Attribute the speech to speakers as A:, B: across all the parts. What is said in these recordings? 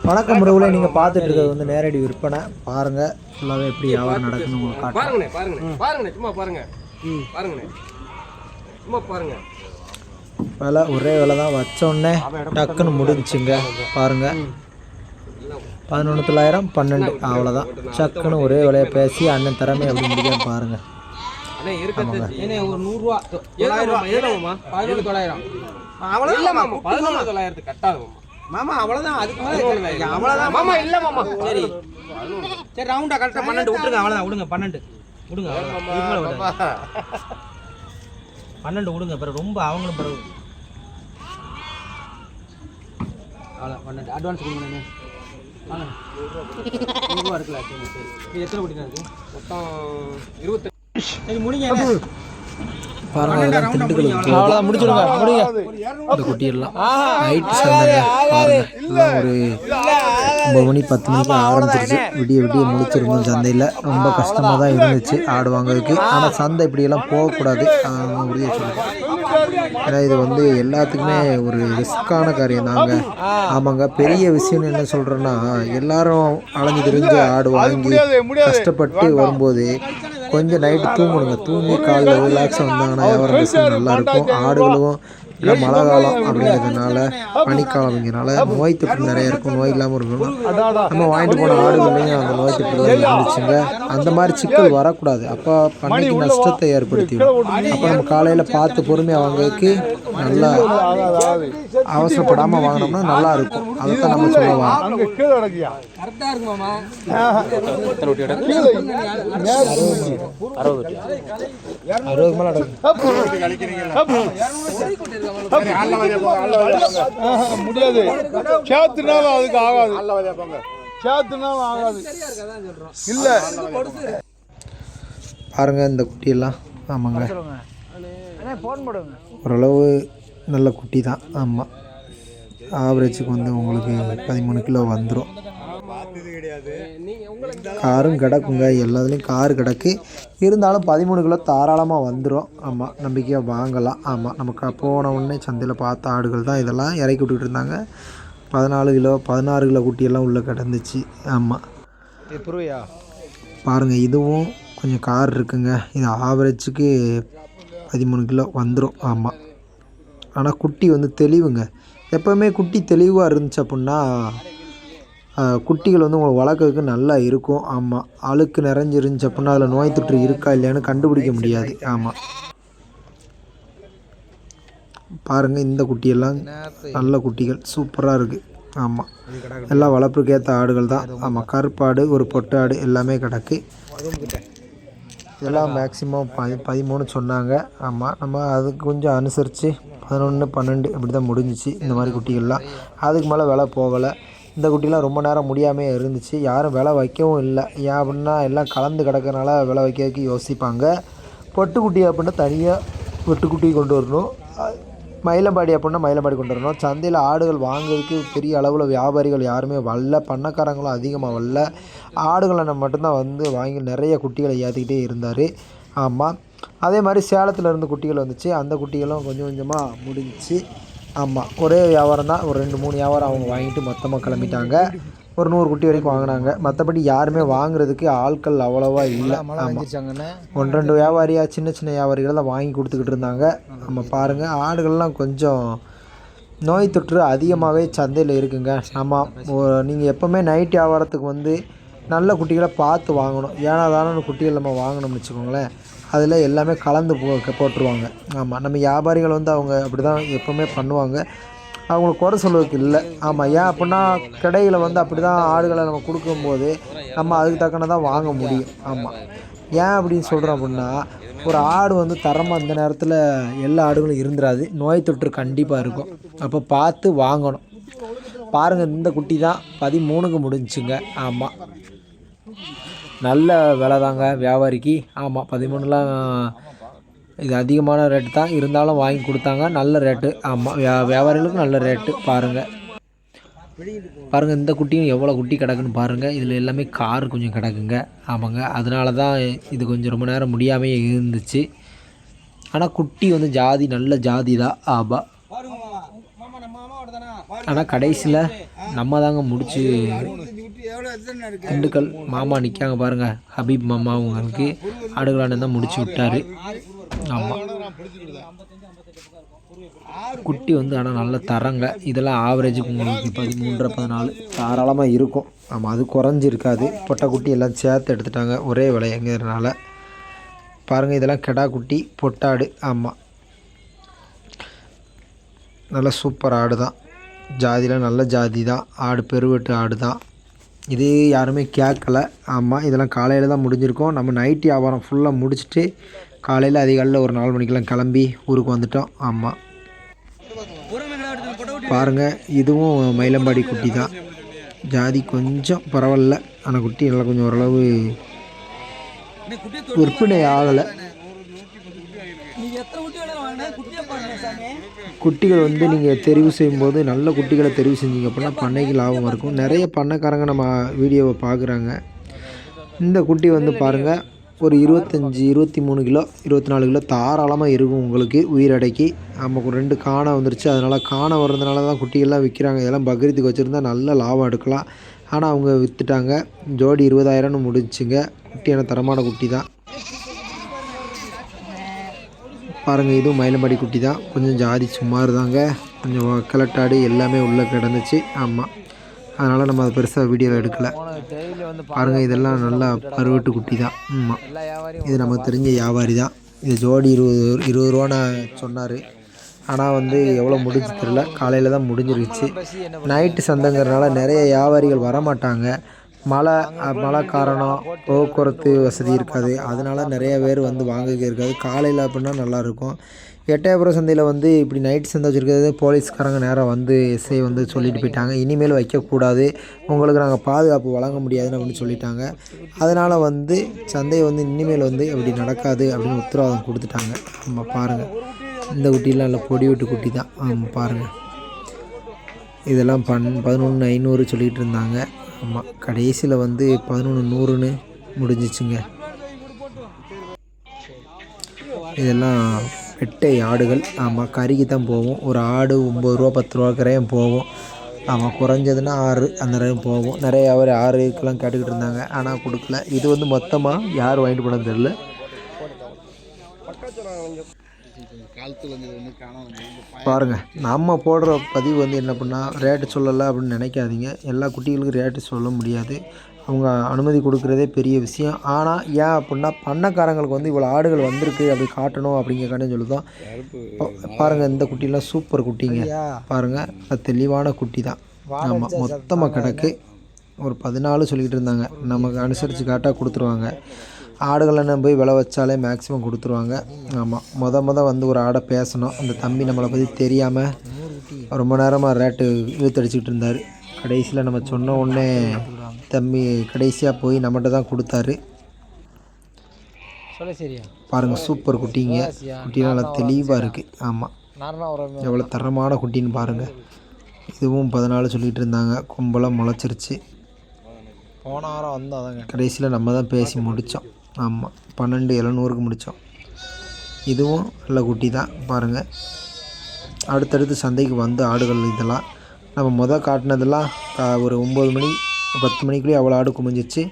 A: வணக்கம் முருகலை நீங்கள் பார்த்துட்டு இருக்கிறது வந்து நேரடி விற்பனை பாருங்கள். ஃபுல்லாகவே எப்படி வியாபாரம் நடக்குன்னு உங்களுக்கு
B: பாருங்கண்ணே சும்மா பாருங்க சும்மா பாருங்க.
A: விலை ஒரே விலை தான், வச்சோடனே டக்குன்னு முடிஞ்சுங்க. பாருங்கள் 11,000 12 அவ்வளோதான். சக்குன்னு ஒரே விலையை பேசி அண்ணன் திறமை அப்படி முடிக்க பாருங்கள்.
C: மாமா அவ்வளவுதான், அதுக்கு மேல அவ்வளவுதான் மாமா. இல்ல மாமா சரி சரி ரவுண்டா கரெக்டா 12 விட்டுருங்க. அவ்வளவுதான் விடுங்க, 12 விடுங்க. 12 விடுங்க. பிறகு ரொம்ப அவங்களும் பிறகு அவ்வளோ 12 அட்வான்ஸ் கொடுங்க. வாங்க 100 ரூபா இருக்குல்ல. சரி எத்தனை குட்டி இருக்கு மொத்தம் 28. சரி முடிங்க.
A: பாருங்க அவ்வளோதான் முடிச்சிருங்க. இந்த குட்டியெல்லாம் நைட்டு சந்தைங்க பாருங்க. ஒரு 9 மணி 10 மணிக்கு ஆரம்பிச்சிருச்சு. விடிய முடிச்சிருந்தோம். சந்தையில் ரொம்ப கஷ்டமாக தான் இருந்துச்சு ஆடு வாங்குறதுக்கு. ஆனால் சந்தை இப்படியெல்லாம் போகக்கூடாது உறுதியை சொல்லுங்கள். ஏன்னா இது வந்து எல்லாத்துக்குமே ஒரு ரிஸ்க்கான காரியம் தாங்க. ஆமாங்க, பெரிய விஷயம் என்ன சொல்கிறேன்னா, எல்லாரும் அலைஞ்சு தெரிஞ்சு ஆடு வாங்கி கஷ்டப்பட்டு வரும்போது கொஞ்சம் நைட்டு தூங்கணுங்க. தூங்கி காலையில் ரிலாக்ஸாக வந்தாங்கன்னா வியாபாரம் பிஸ்னஸ் நல்லாயிருக்கும். ஆடுகளும் இல்லை மழை காலம் அப்படிங்கிறதுனால பனிக்காலம்ங்கிறனால நோய் தொற்று நிறைய இருக்கும். நோய் இல்லாமல் இருக்கணும். நம்ம வாங்கிட்டு போன ஆடுகளையும் அந்த நோய் தொற்று இருந்துச்சுங்க. அந்த மாதிரி சிக்கல் வரக்கூடாது. அப்போ பண்ணைக்கு நஷ்டத்தை ஏற்படுத்திடும். அப்போ நம்ம காலையில் பார்த்து பொறுமையாக வாங்குறதுக்கு நல்லா அவசரப்படாமல் வாங்கினோம்னா நல்லா இருக்கும். அதைத்தான் நம்ம சொல்லுவோம். 60 மேலே
D: முடியாது. சேத்துனாலும் அதுக்கு ஆகாது. சேத்துனாலும் ஆகாது. இல்ல
A: பாருங்க இந்த குட்டியெல்லாம். ஆமாங்க, ஓரளவு நல்ல குட்டி தான். ஆமாம், ஆவரேஜுக்கு வந்து உங்களுக்கு 13 கிலோ வந்துடும். காரும் கிடக்குங்க, எல்லாத்துலேயும் காரு கிடக்கு. இருந்தாலும் 13 கிலோ தாராளமாக வந்துடும். ஆமாம், நம்பிக்கையாக வாங்கலாம். ஆமாம், நமக்கு போன உடனே சந்தையில் பார்த்த ஆடுகள் தான் இதெல்லாம் இறக்கி விட்டுக்கிட்டு இருந்தாங்க. 14 கிலோ 16 கிலோ குட்டியெல்லாம் உள்ளே கிடந்துச்சு. ஆமாம் பாருங்கள், இதுவும் கொஞ்சம் கார் இருக்குங்க. இது ஆவரேஜுக்கு 13 கிலோ வந்துடும். ஆமாம், ஆனால் குட்டி வந்து தெளிவுங்க. எப்போவுமே குட்டி தெளிவாக இருந்துச்சு அப்படின்னா குட்டிகள் வந்து உங்களுக்கு வளர்க்குறதுக்கு நல்லா இருக்கும். ஆமாம், அழுக்கு நிறைஞ்சிருந்துச்சு அப்படின்னா அதில் நோய் தொற்று இருக்கா இல்லையான்னு கண்டுபிடிக்க முடியாது. ஆமாம் பாருங்கள், இந்த குட்டியெல்லாம் நல்ல குட்டிகள் சூப்பராக இருக்குது. ஆமாம், எல்லாம் வளர்ப்புக்கு ஏற்ற ஆடுகள் தான். ஆமாம், கருப்பாடு ஒரு பொட்டு ஆடு எல்லாமே கிடக்கு. இதெல்லாம் மேக்ஸிமம் 13 சொன்னாங்க. ஆமாம், நம்ம அதுக்கு கொஞ்சம் அனுசரித்து 11 12 இப்படி தான் முடிஞ்சிச்சு. இந்த மாதிரி குட்டிகள்லாம் அதுக்கு மேலே விலை போகலை. இந்த குட்டிலாம் ரொம்ப நேரம் முடியாமல் இருந்துச்சு. யாரும் விலை வைக்கவும் இல்லை. ஏன் அப்படின்னா எல்லாம் கலந்து கிடக்கிறனால விலை வைக்கிறதுக்கு யோசிப்பாங்க. பொட்டுக்குட்டி அப்படின்னா தனியாக பொட்டுக்குட்டி கொண்டு வரணும். மயிலம்பாடி அப்படின்னா மயிலம்பாடி கொண்டு வரணும். சந்தையில் ஆடுகள் வாங்குறதுக்கு பெரிய அளவில் வியாபாரிகள் யாருமே வரல. பண்ணக்காரங்களும் அதிகமாக வரல. ஆடுகளை மட்டும்தான் வந்து வாங்கி நிறைய குட்டிகளை ஏற்றிக்கிட்டே இருந்தார். ஆமாம், அதே மாதிரி சேலத்தில் இருந்து குட்டிகள் வந்துச்சு. அந்த குட்டிகளும் கொஞ்சம் கொஞ்சமாக முடிஞ்சிச்சு. ஆமாம், ஒரே வியாபாரம் தான். ஒரு 2-3 வியாபாரம் அவங்க வாங்கிட்டு மொத்தமாக கிளம்பிட்டாங்க. ஒரு 100 குட்டி வரைக்கும் வாங்கினாங்க. மற்றபடி யாருமே வாங்குறதுக்கு ஆட்கள் அவ்வளோவா இல்லை. ஆமாம், 1-2 வியாபாரியாக சின்ன சின்ன வியாபாரிகள் தான் வாங்கி கொடுத்துக்கிட்டு இருந்தாங்க. நம்ம பாருங்கள், ஆடுகள்லாம் கொஞ்சம் நோய் தொற்று அதிகமாகவே சந்தையில் இருக்குங்க. ஆமாம், நீங்கள் எப்போவுமே நைட் வியாபாரத்துக்கு வந்து நல்ல குட்டிகளை பார்த்து வாங்கணும். ஏன்னா தானே குட்டிகள் நம்ம வாங்கணும்னு வச்சுக்கோங்களேன், அதில் எல்லாமே கலந்து போட்டுருவாங்க. ஆமாம், நம்ம வியாபாரிகள் வந்து அவங்க அப்படி தான் எப்போவுமே பண்ணுவாங்க. அவங்கள குறை சொல்வதுக்கு இல்லை. ஆமாம், ஏன் அப்படின்னா கடையில் வந்து அப்படி தான் ஆடுகளை நம்ம கொடுக்கும்போது நம்ம அதுக்கு தக்கன தான் வாங்க முடியும். ஆமாம், ஏன் அப்படின்னு சொல்கிறோம் அப்படின்னா ஒரு ஆடு வந்து தரமாக அந்த நேரத்தில் எல்லா ஆடுகளும் இருந்துராது. நோய் தொற்று கண்டிப்பாக இருக்கும். அப்போ பார்த்து வாங்கணும். பாருங்கள், இந்த குட்டி தான் 13க்கு முடிஞ்சுங்க. ஆமாம், நல்ல விலை தாங்க வியாபாரிக்கு. ஆமாம், 13லாம் இது அதிகமான ரேட்டு தான். இருந்தாலும் வாங்கி கொடுத்தாங்க, நல்ல ரேட்டு. ஆமாம், வியாபாரிகளுக்கு நல்ல ரேட்டு. பாருங்கள் இந்த குட்டியும் எவ்வளோ குட்டி கிடக்குன்னு பாருங்கள். இதில் எல்லாமே கார் கொஞ்சம் கிடக்குங்க. ஆமாங்க, அதனால தான் இது கொஞ்சம் ரொம்ப நேரம் முடியாமல் இருந்துச்சு. ஆனால் குட்டி வந்து ஜாதி நல்ல ஜாதி தான். ஆமாம், ஆனால் கடைசியில் நம்ம தாங்க முடிச்சு திண்டுக்கல் மாமா நிற்காங்க பாருங்கள், ஹபீப் மாமா அவங்களுக்கு ஆடுகளான தான் முடிச்சு விட்டார். ஆமாம், குட்டி வந்து ஆனால் நல்ல தரங்க. இதெல்லாம் ஆவரேஜுக்கு உங்களுக்கு 13, 14 தாராளமாக இருக்கும். ஆமாம், அது குறைஞ்சிருக்காது. பொட்டை குட்டி எல்லாம் சேர்த்து எடுத்துட்டாங்க ஒரே விலைங்கிறதுனால. பாருங்கள், இதெல்லாம் கெடா குட்டி பொட்டாடு. ஆமாம், நல்ல சூப்பர் ஆடு தான். ஜாதிலாம் நல்ல ஜாதி தான். ஆடு பெருவெட்டு ஆடு தான். இது யாருமே கேட்கல. ஆமாம், இதெல்லாம் காலையில் தான் முடிஞ்சிருக்கோம். நம்ம நைட்டு வியாபாரம் ஃபுல்லாக முடிச்சுட்டு காலையில் அதிகாலையில் ஒரு 4 மணிக்கெல்லாம் கிளம்பி ஊருக்கு வந்துட்டோம். ஆமாம், பாருங்கள், இதுவும் மயிலம்பாடி குட்டி தான். ஜாதி கொஞ்சம் பரவாயில்ல, ஆனால் குட்டி நல்லா கொஞ்சம் ஓரளவு விற்பனை ஆகலை. குட்டிகள் வந்து நீங்கள் தெரிவு செய்யும்போது நல்ல குட்டிகளை தெரிவு செஞ்சீங்க அப்படின்னா பண்ணைக்கு லாபமாக இருக்கும். நிறைய பண்ணைக்காரங்க நம்ம வீடியோவை பார்க்குறாங்க. இந்த குட்டி வந்து பாருங்கள், ஒரு 25, 23 கிலோ 24 கிலோ தாராளமாக இருக்கும் உங்களுக்கு உயிரடைக்கு. நமக்கு 2 காணை வந்துருச்சு. அதனால் காணை வர்றதுனால தான் குட்டிகள்லாம் விற்கிறாங்க. இதெல்லாம் பக்ரீத்துக்கு வச்சுருந்தா நல்ல லாபம் எடுக்கலாம். ஆனால் அவங்க விற்றுட்டாங்க. ஜோடி 20,000ன்னு முடிஞ்சுங்க. குட்டியான தரமான குட்டி தான். பாருங்கள், இதுவும் மயிலம்பாடி குட்டி தான். கொஞ்சம் ஜாதி சுமார் தாங்க, கொஞ்சம் கிளட்டாடு எல்லாமே உள்ளே கிடந்துச்சு. ஆமாம், அதனால் நம்ம அதை பெருசாக வீடியோவில் எடுக்கலை. பாருங்கள், இதெல்லாம் நல்லா பருவட்டு குட்டி தான். ஆமாம், இது நமக்கு தெரிஞ்ச வியாபாரி தான். இது ஜோடி 20 ரூபான்னு சொன்னார். ஆனால் வந்து எவ்வளோ முடிஞ்சு தெரியல. காலையில் தான் முடிஞ்சிருச்சு. நைட்டு சந்தைங்கிறதுனால நிறைய வியாபாரிகள் வரமாட்டாங்க. மழை காரணம், போக்குவரத்து வசதி இருக்காது. அதனால் நிறைய பேர் வந்து வாங்கிக்க இருக்காது. காலையில் அப்படின்னா நல்லாயிருக்கும். எட்டயபுரம் சந்தையில் வந்து இப்படி நைட் சந்தை வச்சுருக்கிறது போலீஸ்காரங்க நேராக வந்து எஸ்ஐ வந்து சொல்லிட்டு போயிட்டாங்க, இனிமேல் வைக்கக்கூடாது, உங்களுக்கு நாங்கள் பாதுகாப்பு வழங்க முடியாதுன்னு அப்படின்னு சொல்லிட்டாங்க. அதனால் வந்து சந்தையை வந்து இனிமேல் வந்து அப்படி நடக்காது அப்படின்னு உத்தரவாதம் கொடுத்துட்டாங்க. நம்ம பாருங்கள், இந்த குட்டிலாம் நல்லா பொடி விட்டு குட்டி தான். பாருங்கள், இதெல்லாம் 11,500 சொல்லிகிட்டு இருந்தாங்க. ஆமாம், கடைசியில் வந்து 11,100ன்னு முடிஞ்சிச்சுங்க. இதெல்லாம் வெட்டை ஆடுகள். ஆமாம், கறிக்கு தான் போகும். ஒரு ஆடு 9 ரூபா 10 ரூபா கரையும் போகும். ஆமாம், குறைஞ்சதுன்னா 6 அந்த நேரம் போகும். நிறைய அவர் 6க்கெல்லாம் கேட்டுக்கிட்டு இருந்தாங்க, ஆனால் கொடுக்கல. இது வந்து மொத்தமாக யார் வாங்கிட்டு போனது தெரில. பாருங்கள், நம்ம போடுற பதிவு வந்து என்ன பண்ணால் ரேட்டு சொல்லலை அப்படின்னு நினைக்காதீங்க. எல்லா குட்டிகளுக்கும் ரேட்டு சொல்ல முடியாது. அவங்க அனுமதி கொடுக்குறதே பெரிய விஷயம். ஆனால் ஏன் அப்படின்னா பண்ணைக்காரங்களுக்கு வந்து இவ்வளோ ஆடுகள் வந்திருக்கு அப்படி காட்டணும் அப்படிங்கிறக்கானே சொல்லி தான். பாருங்கள், இந்த குட்டிலாம் சூப்பர் குட்டிங்க. பாருங்கள், தெளிவான குட்டி தான். ஆமாம், மொத்தமாக கிடக்கு. ஒரு 14 சொல்லிக்கிட்டு இருந்தாங்க. நமக்கு அனுசரித்து காட்டாக கொடுத்துருவாங்க. ஆடுகளை நம்ம போய் விலை வச்சாலே மேக்ஸிமம் கொடுத்துருவாங்க. ஆமாம், மொதல் வந்து ஒரு ஆடை பேசணும். அந்த தம்பி நம்மளை பற்றி தெரியாமல் ரொம்ப நேரமாக ரேட்டு இழுத்தடிச்சிக்கிட்டு இருந்தார். கடைசியில் நம்ம சொன்ன உடனே தம்பி கடைசியாக போய் நம்மகிட்ட தான் கொடுத்தாரு. பாருங்கள், சூப்பர் குட்டிங்க. குட்டிலாம் நல்லா தெளிவாக இருக்குது. ஆமாம், எவ்வளோ தரமான குட்டின்னு பாருங்கள். இதுவும் 14 சொல்லிகிட்டு இருந்தாங்க. கொம்பெல்லாம் முளைச்சிருச்சு. போன வாரம் வந்தாங்க. கடைசியில் நம்ம தான் பேசி முடித்தோம். ஆமாம், 12,700க்கு முடித்தோம். இதுவும் நல்ல குட்டி தான். பாருங்கள், அடுத்தடுத்து சந்தைக்கு வந்து ஆடுகள் இதெல்லாம் நம்ம காட்டினதெல்லாம் ஒரு 9 மணி 10 மணிக்குள்ளேயே அவ்வளோ ஆடு குமிஞ்சிச்சு.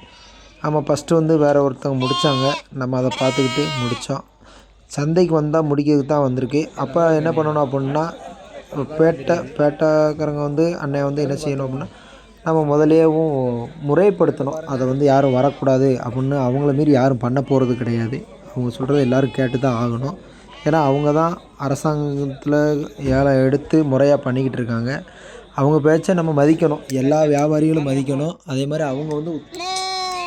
A: ஆமாம், ஃபஸ்ட்டு வந்து வேறு ஒருத்தவங்க முடித்தாங்க. நம்ம அதை பார்த்துக்கிட்டு முடித்தோம். சந்தைக்கு வந்தால் முடிக்கிறதுக்கு தான் வந்திருக்கு. அப்போ என்ன பண்ணணும் அப்படின்னா, பேட்டைக்காரங்க வந்து அன்னைய வந்து என்ன செய்யணும் அப்படின்னா, நம்ம முதலேயும் முறைப்படுத்தணும். அதை வந்து யாரும் வரக்கூடாது அப்படின்னு. அவங்கள மீறி யாரும் பண்ண போகிறது கிடையாது. அவங்க சொல்கிறத எல்லோரும் கேட்டு தான் ஆகணும். ஏன்னா அவங்க தான் அரசாங்கத்தில் ஏழை எடுத்து முறையாக பண்ணிக்கிட்டு இருக்காங்க. அவங்க பேச்சை நம்ம மதிக்கணும். எல்லா வியாபாரிகளும் மதிக்கணும். அதே மாதிரி அவங்க வந்து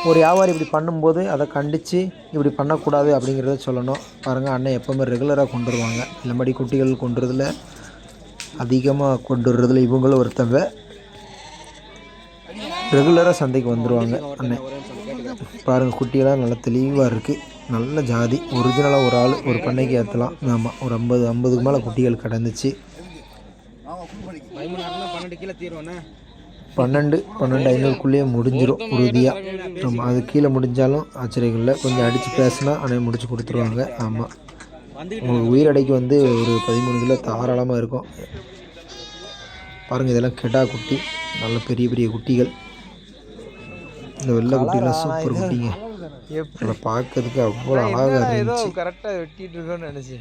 A: ஒரு வியாபாரி இப்படி பண்ணும்போது அதை கண்டித்து இப்படி பண்ணக்கூடாது அப்படிங்கிறத சொல்லணும். பாருங்கள், அண்ணன் எப்போவுமே ரெகுலராக கொண்டு வருவாங்க. இல்லைம்படி குட்டிகள் கொண்டு வரதில் அதிகமாக கொண்டு வர்றதில் இவங்களும் ஒருத்தங்க. ரெகுலராக சந்தைக்கு வந்துடுவாங்க அண்ணன். பாருங்கள், குட்டியெல்லாம் நல்லா தெளிவாக இருக்குது. நல்ல ஜாதி ஒரிஜினலாக ஒரு ஆள் ஒரு பண்ணைக்கு ஏற்றலாம். ஆமாம், ஒரு 50க்கு மேலே குட்டிகள் கிடந்துச்சு. 12,500க்குள்ளேயே முடிஞ்சிடும் உறுதியாக. ஆமாம், அது கீழே முடிஞ்சாலும் ஆச்சரியம் இல்லை. கொஞ்சம் அடித்து பேசினா அண்ணன் முடிச்சு கொடுத்துருவாங்க. ஆமாம், உங்களுக்கு உயிரடைக்கு வந்து ஒரு 13 கிலோ தாராளமாக இருக்கும். பாருங்கள் இதெல்லாம் கெடா குட்டி, நல்ல பெரிய பெரிய குட்டிகள். இந்த வெள்ளை குட்டிலாம் சூப்பர் குட்டிங்க, அதை பார்க்கறதுக்கு அவ்வளோ அழகாக இருந்துச்சு.
C: கரெக்டாக வெட்டிட்டு இருக்கோன்னு நினச்சி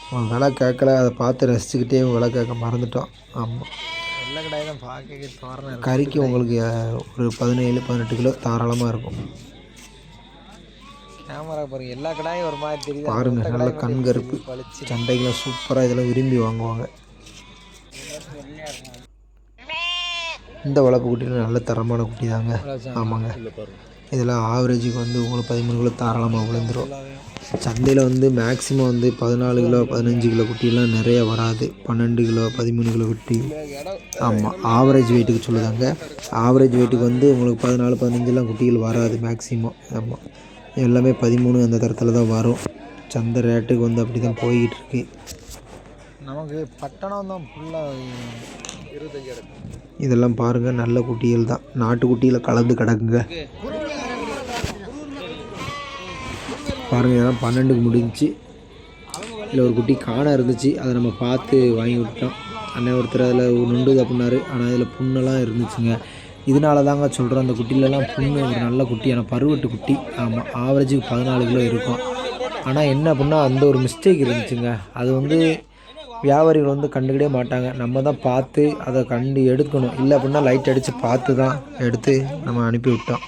A: அவன் விலை கேட்கல, அதை பார்த்து ரசிச்சுக்கிட்டே விலை கேட்க மறந்துட்டோம். ஆமாம்,
C: வெள்ளை கடாய் தான் பார்க்க தோரணம்.
A: கறிக்கு உங்களுக்கு ஒரு 17-18 கிலோ தாராளமாக இருக்கும்.
C: கேமரா பாருங்க, எல்லா கடாயும் ஒரு மாதிரி தெரியுது.
A: பாருங்கள் நல்ல கண்கருப்பு, சண்டைகளாக சூப்பராக இதெல்லாம் விரும்பி வாங்குவாங்க. இந்த வளர்ப்பு குட்டியில் நல்ல தரமான குட்டி தாங்க. ஆமாங்க, இதெல்லாம் ஆவரேஜுக்கு வந்து உங்களுக்கு 13 கிலோ தாராளமாக விழுந்துடும். சந்தையில் வந்து மேக்ஸிமம் வந்து 14 கிலோ 15 கிலோ குட்டியெல்லாம் நிறைய வராது. 12 கிலோ 13 கிலோ குட்டி. ஆமாம், ஆவரேஜ் வெயிட்டுக்கு சொல்லுதாங்க. ஆவரேஜ் வெயிட்டுக்கு வந்து உங்களுக்கு 14-15 குட்டிகள் வராது மேக்ஸிமம். ஆமாம், எல்லாமே 13 அந்த தரத்தில் தான் வரும். சந்தை ரேட்டுக்கு வந்து அப்படி தான் போய்கிட்டு இருக்கு.
C: நமக்கு பட்டணம் தான் ஃபுல்லாக 25.
A: இதெல்லாம் பாருங்கள் நல்ல குட்டிகள் தான், நாட்டுக்குட்டியில் கலந்து கிடக்குங்க. பாருங்கள் இதெல்லாம் 12க்கு முடிஞ்சிச்சு. இதில் ஒரு குட்டி காண இருந்துச்சு, அதை நம்ம பார்த்து வாங்கி விட்டோம். அண்ணன் ஒருத்தர் அதில் நொண்டுது அப்படின்னாரு, ஆனால் இதில் புண்ணெல்லாம் இருந்துச்சுங்க. இதனால தாங்க சொல்கிறோம், அந்த குட்டிலெலாம் புண்ணு ஒரு நல்ல குட்டியான பருவட்டு குட்டி. ஆமாம், ஆவரேஜுக்கு 14 கிலோ இருக்கும். ஆனால் என்ன அப்படின்னா அந்த ஒரு மிஸ்டேக் இருந்துச்சுங்க. அது வந்து வியாபாரிகள் வந்து கண்டுக்கிடவே மாட்டாங்க. நம்ம தான் பார்த்து அதை கண்டு எடுக்கணும். இல்லை அப்படின்னா லைட் அடித்து பார்த்து தான் எடுத்து நம்ம அனுப்பி விட்டோம்.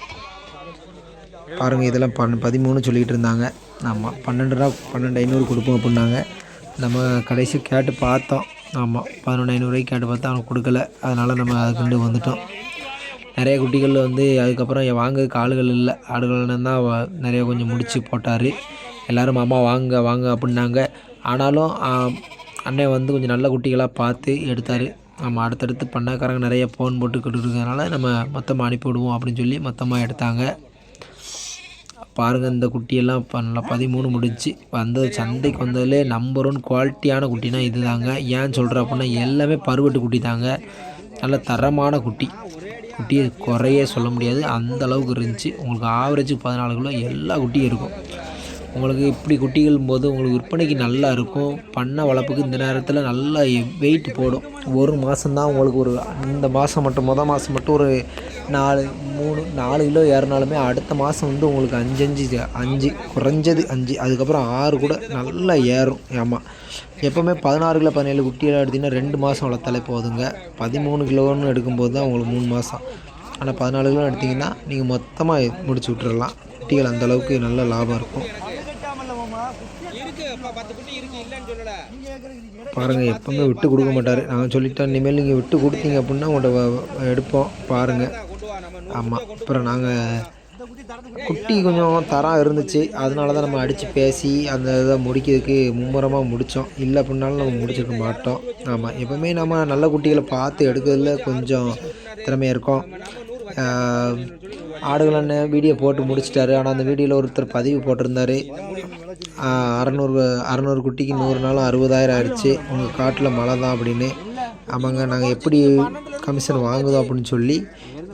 A: பாருங்கள் இதெல்லாம் 13 சொல்லிகிட்டு இருந்தாங்க. ஆமாம், 12 ரூபா 12,500 கொடுப்போம் அப்படின்னாங்க. நம்ம கடைசி கேட்டு பார்த்தோம். ஆமாம், 11,500 கேட்டு பார்த்தா அவனுக்கு கொடுக்கல. அதனால் நம்ம அதை கண்டு வந்துட்டோம். நிறைய குட்டிகள் வந்து அதுக்கப்புறம் வாங்குறதுக்கு ஆளுகள் இல்லை. ஆடுகள் தான் நிறைய கொஞ்சம் முடிச்சு போட்டார். எல்லோரும் மாமா வாங்க வாங்க அப்படின்னாங்க. ஆனாலும் அண்ணன் வந்து கொஞ்சம் நல்ல குட்டிகளாக பார்த்து எடுத்தார். நம்ம அடுத்தடுத்து பண்ணக்காரங்க நிறைய ஃபோன் போட்டு கொடுக்குறதுனால நம்ம மொத்தமாக அனுப்பிவிடுவோம் அப்படின்னு சொல்லி மொத்தமாக எடுத்தாங்க. பாருங்கள் இந்த குட்டியெல்லாம் நல்லா 13 முடிச்சு வந்தது. சந்தைக்கு வந்ததுலேயே நம்பர் 1 குவாலிட்டியான குட்டினா இது தாங்க. ஏன் சொல்கிறேன் அப்படின்னா எல்லாமே பருவட்டு குட்டி தாங்க. நல்ல தரமான குட்டி, குட்டியை குறையே சொல்ல முடியாது, அந்த அளவுக்கு இருந்துச்சு. உங்களுக்கு ஆவரேஜுக்கு 14 கிலோ எல்லா குட்டியும் இருக்கும். உங்களுக்கு இப்படி குட்டிகள் போது உங்களுக்கு விற்பனைக்கு நல்லா இருக்கும். பண்ணை வளர்ப்புக்கு இந்த நேரத்தில் நல்லா வெயிட் போடும். ஒரு மாதம்தான் உங்களுக்கு ஒரு இந்த மாதம் மட்டும் மாதம் மட்டும் ஒரு 4 கிலோ ஏறினாலுமே அடுத்த மாதம் வந்து உங்களுக்கு 5 குறைஞ்சது 5, அதுக்கப்புறம் 6 கூட நல்லா ஏறும். ஆமாம், எப்போவுமே 16 கிலோ 17 குட்டியெல்லாம் எடுத்திங்கன்னா 2 மாதம் வளர்த்தாலே போதுங்க. 13 கிலோன்னு எடுக்கும்போது தான் உங்களுக்கு 3 மாதம். ஆனால் 14 கிலோ எடுத்திங்கன்னா நீங்கள் மொத்தமாக முடிச்சு விட்டுறலாம். குட்டிகள் அந்தளவுக்கு நல்ல லாபம் இருக்கும். பாருங்கள் எப்போவுமே விட்டு கொடுக்க மாட்டார். நாங்கள் சொல்லிட்டோம், இனிமேல் நீங்கள் விட்டு கொடுத்தீங்க அப்படின்னா உங்கள்கிட்ட எடுப்போம் பாருங்கள். ஆமாம், அப்புறம் நாங்கள் குட்டி கொஞ்சம் தரம் இருந்துச்சு, அதனால தான் நம்ம அடித்து பேசி அந்த இதை முடிக்கிறதுக்கு மும்முரமாக முடித்தோம். இல்லை அப்படின்னாலும் நம்ம முடிச்சிருக்க மாட்டோம். ஆமாம், எப்போவுமே நம்ம நல்ல குட்டிகளை பார்த்து எடுக்கிறதுல கொஞ்சம் திறமையாக இருக்கோம். ஆடுகளன்னு வீடியோ போட்டு முடிச்சிட்டாரு. ஆனால் அந்த வீடியோவில் ஒருத்தர் பதிவு போட்டிருந்தார், 600 குட்டிக்கு 100 நாளும் 60,000 ஆயிடுச்சு, உங்கள் காட்டில் மழை தான் அப்படின்னு. ஆமாங்க, நாங்கள் எப்படி கமிஷன் வாங்குதோம் அப்படின்னு சொல்லி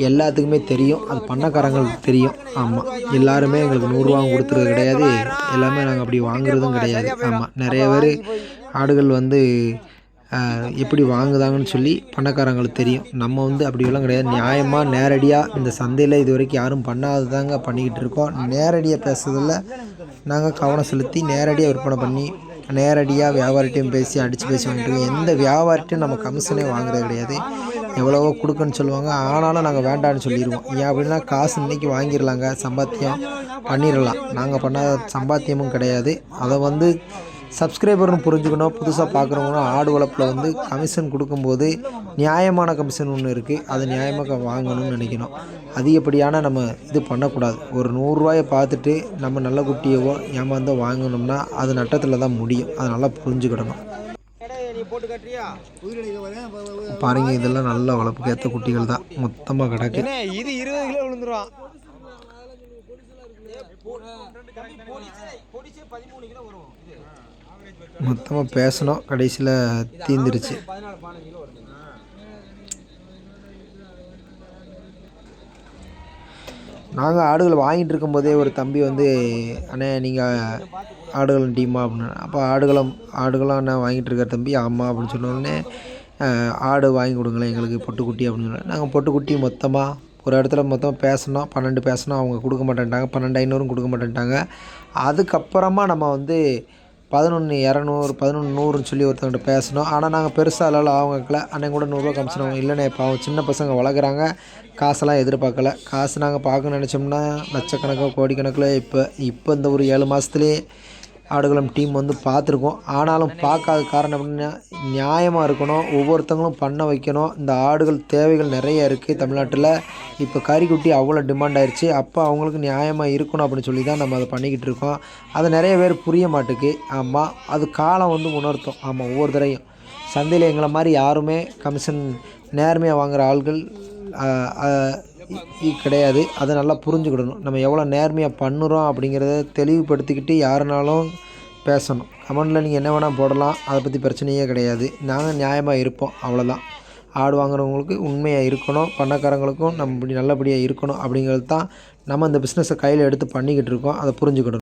A: எல்லாத்துக்குமே தெரியும், அது பண்ணக்காரங்களுக்கு தெரியும். ஆமாம், எல்லாருமே எங்களுக்கு 100 ரூபா கொடுத்துறது கிடையாது, எல்லாமே நாங்கள் அப்படி வாங்குறதும் கிடையாது. ஆமாம், நிறைய பேர் ஆடுகள் வந்து எப்படி வாங்குதாங்கன்னு சொல்லி பண்ணக்காரங்களுக்கு தெரியும். நம்ம வந்து அப்படியெல்லாம் கிடையாது, நியாயமாக நேரடியாக இந்த சந்தையில் இது வரைக்கும் யாரும் பண்ணாததாங்க பண்ணிக்கிட்டு இருக்கோம். நேரடியாக பேசுறதில் நாங்கள் கவனம் செலுத்தி நேரடியாக விற்பனை பண்ணி நேரடியாக வியாபாரிட்டையும் பேசி அடித்து பேசி வாங்கிட்டு எந்த வியாபாரிட்டையும் நம்ம கமிஷனே வாங்குறது கிடையாது. எவ்வளவோ கொடுக்குன்னு சொல்லுவாங்க, ஆனாலும் நாங்கள் வேண்டான்னு சொல்லிடுவோம். ஏன் அப்படின்னா காசு இன்றைக்கி வாங்கிடலாங்க, சம்பாத்தியம் பண்ணிடலாம். நாங்கள் பண்ணாத சம்பாத்தியமும் கிடையாது. அதை வந்து சப்ஸ்கிரைபர்னு புரிஞ்சுக்கணும். புதுசாக பார்க்குறவங்க ஆடு வளர்ப்பில் வந்து கமிஷன் கொடுக்கும்போது நியாயமான கமிஷன் ஒன்று இருக்குது, அதை நியாயமாக வாங்கணும்னு நினைக்கணும். அதிகப்படியான நம்ம இது பண்ணக்கூடாது. ஒரு 100 ரூபாயை பார்த்துட்டு நம்ம நல்ல குட்டியவோ ஏமாந்தோ வாங்கினோம்னா அது நட்டத்தில் தான் முடியும். அதை நல்லா புரிஞ்சுக்கிடணும். பாருங்க, இதெல்லாம் நல்ல வளர்ப்புக்கு ஏற்ற குட்டிகள் தான், மொத்தமாக கிடக்கு.
C: இது 20 கிலோ விழுந்துரும்.
A: மொத்தமாக பேசணும், கடைசியில் தீந்துருச்சு. நாங்கள் ஆடுகள் வாங்கிட்டு இருக்கும்போதே ஒரு தம்பி வந்து, அண்ணே நீங்கள் ஆடுகளம் டீமா அப்படின்னு. அப்போ ஆடுகளம் அண்ணா வாங்கிட்டு இருக்கார் தம்பி. ஆமாம் அப்படின்னு சொன்னோடனே ஆடு வாங்கி கொடுங்களேன் எங்களுக்கு பொட்டுக்குட்டி அப்படின்னு. நாங்கள் பொட்டுக்குட்டி மொத்தமாக ஒரு இடத்துல மொத்தமாக பேசினோம், 12 பேசினோம். அவங்க கொடுக்க மாட்டேன்ட்டாங்க, 12,500 கொடுக்க மாட்டேன்ட்டாங்க. அதுக்கப்புறமா நம்ம வந்து 11,200 11,100ன்னு சொல்லி ஒருத்தவங்கள்ட்ட பேசினோம். ஆனால் நாங்கள் பெருசாக இல்லைல்ல அவங்க வைக்கல. அன்னைக்கு கூட 100 ரூபா கமிஷன் இல்லைண்ணே, இப்போ அவங்க சின்ன பசங்க வளர்க்குறாங்க, காசெல்லாம் எதிர்பார்க்கல. காசு நாங்கள் பார்க்க நினச்சோம்னா லட்சக்கணக்கில் கோடிக்கணக்கில் இப்போ இந்த ஒரு 7 மாதத்துலேயே ஆடுகளம் டீம் வந்து பார்த்துருக்கோம். ஆனாலும் பார்க்காத காரணம் அப்படின்னா நியாயமாக இருக்கணும், ஒவ்வொருத்தங்களும் பண்ண வைக்கணும். இந்த ஆடுகள் தேவைகள் நிறைய இருக்குது தமிழ்நாட்டில். இப்போ கறிக்குட்டி அவ்வளோ டிமாண்ட் ஆயிடுச்சு. அப்போ அவங்களுக்கு நியாயமாக இருக்கணும் அப்படின்னு சொல்லி தான் நம்ம அதை பண்ணிக்கிட்டு இருக்கோம். அது நிறைய பேர் புரிய மாட்டுக்கு. ஆமாம், அது காலம் வந்து உணர்த்தும். ஆமாம், ஒவ்வொரு தடையும் சந்தையில் எங்களை மாதிரி யாருமே கமிஷன் நேர்மையாக வாங்குகிற ஆள்கள் கிடையாது. அதை நல்லா புரிஞ்சுக்கிடணும். நம்ம எவ்வளோ நேர்மையாக பண்ணுறோம் அப்படிங்கிறத தெளிவுபடுத்திக்கிட்டு யாருனாலும் பேசணும். கமெண்டில் நீங்கள் என்ன வேணால் போடலாம், அதை பற்றி பிரச்சனையே கிடையாது. நாங்கள் நியாயமாக இருப்போம், அவ்வளோதான். ஆடு வாங்குறவங்களுக்கு உண்மையாக இருக்கணும், பணக்காரங்களுக்கும் நம்ம இப்படி நல்லபடியாக இருக்கணும் அப்படிங்கிறது தான் நம்ம இந்த பிஸ்னஸை கையில் எடுத்து பண்ணிக்கிட்டு இருக்கோம். அதை புரிஞ்சுக்கிடணும்.